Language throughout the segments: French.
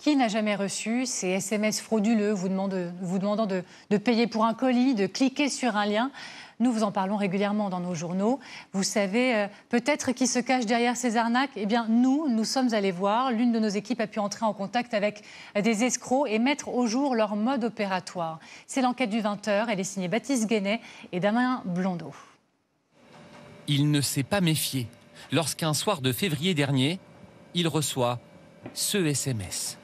Qui n'a jamais reçu ces SMS frauduleux vous demandant de payer pour un colis, de cliquer sur un lien? Nous vous en parlons régulièrement dans nos journaux. Vous savez peut-être qui se cache derrière ces arnaques? Eh bien, nous sommes allés voir. L'une de nos équipes a pu entrer en contact avec des escrocs et mettre au jour leur mode opératoire. C'est l'enquête du 20h. Elle est signée Baptiste Guénet et Damien Blondeau. Il ne s'est pas méfié lorsqu'un soir de février dernier, il reçoit ce SMS,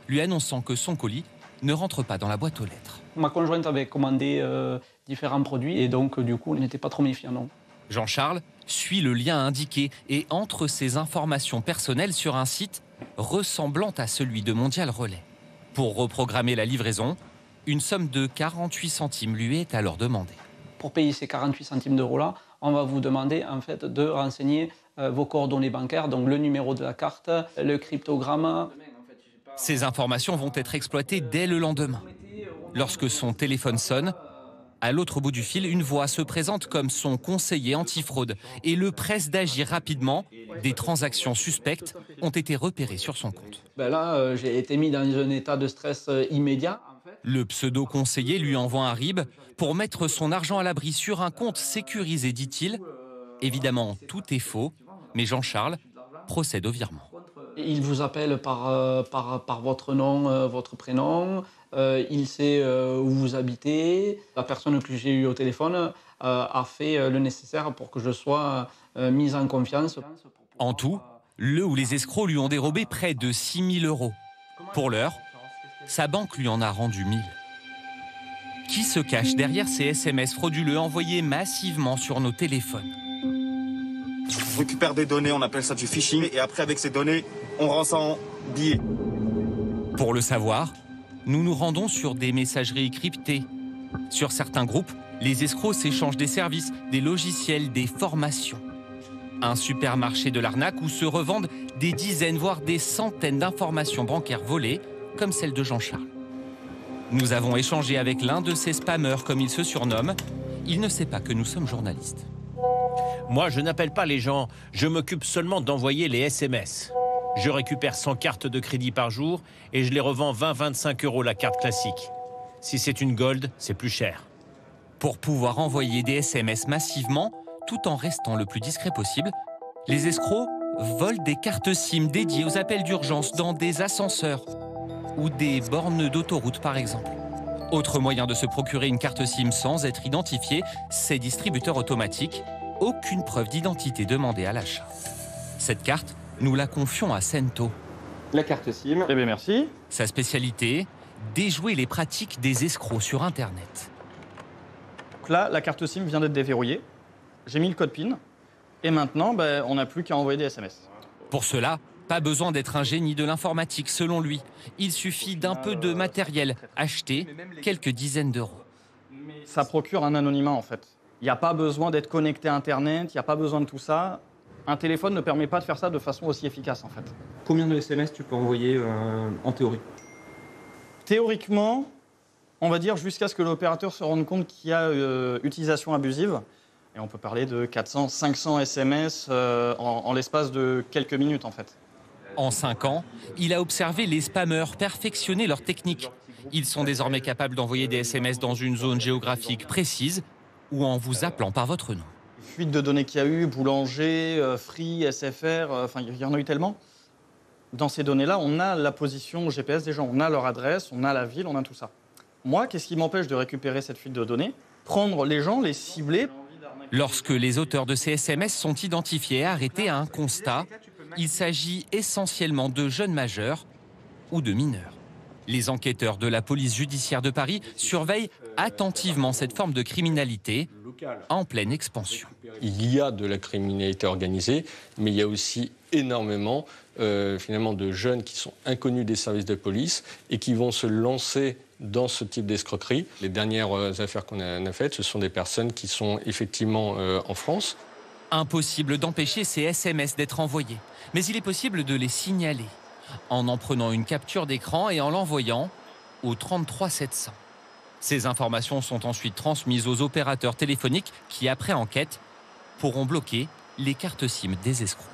lui annonçant que son colis ne rentre pas dans la boîte aux lettres. Ma conjointe avait commandé différents produits et donc du coup, on n'était pas trop méfiants, non. Jean-Charles suit le lien indiqué et entre ses informations personnelles sur un site ressemblant à celui de Mondial Relais. Pour reprogrammer la livraison, une somme de 48 centimes lui est alors demandée. Pour payer ces 48 centimes d'euros-là, on va vous demander en fait de renseigner vos coordonnées bancaires, donc le numéro de la carte, le cryptogramme. Ces informations vont être exploitées dès le lendemain. Lorsque son téléphone sonne, à l'autre bout du fil, une voix se présente comme son conseiller antifraude et le presse d'agir rapidement. Des transactions suspectes ont été repérées sur son compte. Là, j'ai été mis dans un état de stress immédiat. Le pseudo-conseiller lui envoie un RIB pour mettre son argent à l'abri sur un compte sécurisé, dit-il. Évidemment, tout est faux, mais Jean-Charles procède au virement. Il vous appelle par votre nom, votre prénom. Il sait où vous habitez. La personne que j'ai eue au téléphone a fait le nécessaire pour que je sois mise en confiance. En tout, le ou les escrocs lui ont dérobé près de 6 000 euros. Pour l'heure, sa banque lui en a rendu 1 000. Qui se cache derrière ces SMS frauduleux envoyés massivement sur nos téléphones? On récupère des données, on appelle ça du phishing, et après avec ces données, on rend ça en billets. Pour le savoir, nous nous rendons sur des messageries cryptées. Sur certains groupes, les escrocs s'échangent des services, des logiciels, des formations. Un supermarché de l'arnaque où se revendent des dizaines, voire des centaines d'informations bancaires volées, comme celle de Jean-Charles. Nous avons échangé avec l'un de ces spammers, comme il se surnomme. Il ne sait pas que nous sommes journalistes. Moi, je n'appelle pas les gens, je m'occupe seulement d'envoyer les SMS. Je récupère 100 cartes de crédit par jour et je les revends 20-25 € la carte classique. Si c'est une Gold, c'est plus cher. Pour pouvoir envoyer des SMS massivement, tout en restant le plus discret possible, les escrocs volent des cartes SIM dédiées aux appels d'urgence dans des ascenseurs ou des bornes d'autoroute par exemple. Autre moyen de se procurer une carte SIM sans être identifié, ces distributeurs automatiques. Aucune preuve d'identité demandée à l'achat. Cette carte, nous la confions à Cento. La carte SIM. Eh bien, merci. Sa spécialité, déjouer les pratiques des escrocs sur Internet. Donc là, la carte SIM vient d'être déverrouillée. J'ai mis le code PIN. Et maintenant, on n'a plus qu'à envoyer des SMS. Pour cela, pas besoin d'être un génie de l'informatique, selon lui. Il suffit d'un peu de matériel acheté, quelques dizaines d'euros. Ça procure un anonymat, en fait. Il n'y a pas besoin d'être connecté à Internet, il n'y a pas besoin de tout ça. Un téléphone ne permet pas de faire ça de façon aussi efficace, en fait. Combien de SMS tu peux envoyer en théorie? Théoriquement, on va dire jusqu'à ce que l'opérateur se rende compte qu'il y a utilisation abusive. Et on peut parler de 400-500 SMS en l'espace de quelques minutes, en fait. En 5 ans, il a observé les spammers perfectionner leur technique. Ils sont désormais capables d'envoyer des SMS dans une zone géographique précise ou en vous appelant par votre nom. Fuite de données qu'il y a eu, Boulanger, Free, SFR, il y en a eu tellement. Dans ces données-là, on a la position GPS des gens, on a leur adresse, on a la ville, on a tout ça. Moi, qu'est-ce qui m'empêche de récupérer cette fuite de données? Prendre les gens, les cibler. Lorsque les auteurs de ces SMS sont identifiés et arrêtés à un constat, il s'agit essentiellement de jeunes majeurs ou de mineurs. Les enquêteurs de la police judiciaire de Paris surveillent attentivement cette forme de criminalité en pleine expansion. Il y a de la criminalité organisée, mais il y a aussi énormément finalement de jeunes qui sont inconnus des services de police et qui vont se lancer dans ce type d'escroquerie. Les dernières affaires qu'on a faites, ce sont des personnes qui sont effectivement en France. Impossible d'empêcher ces SMS d'être envoyés, mais il est possible de les signaler en prenant une capture d'écran et en l'envoyant au 33 700. Ces informations sont ensuite transmises aux opérateurs téléphoniques qui, après enquête, pourront bloquer les cartes SIM des escrocs.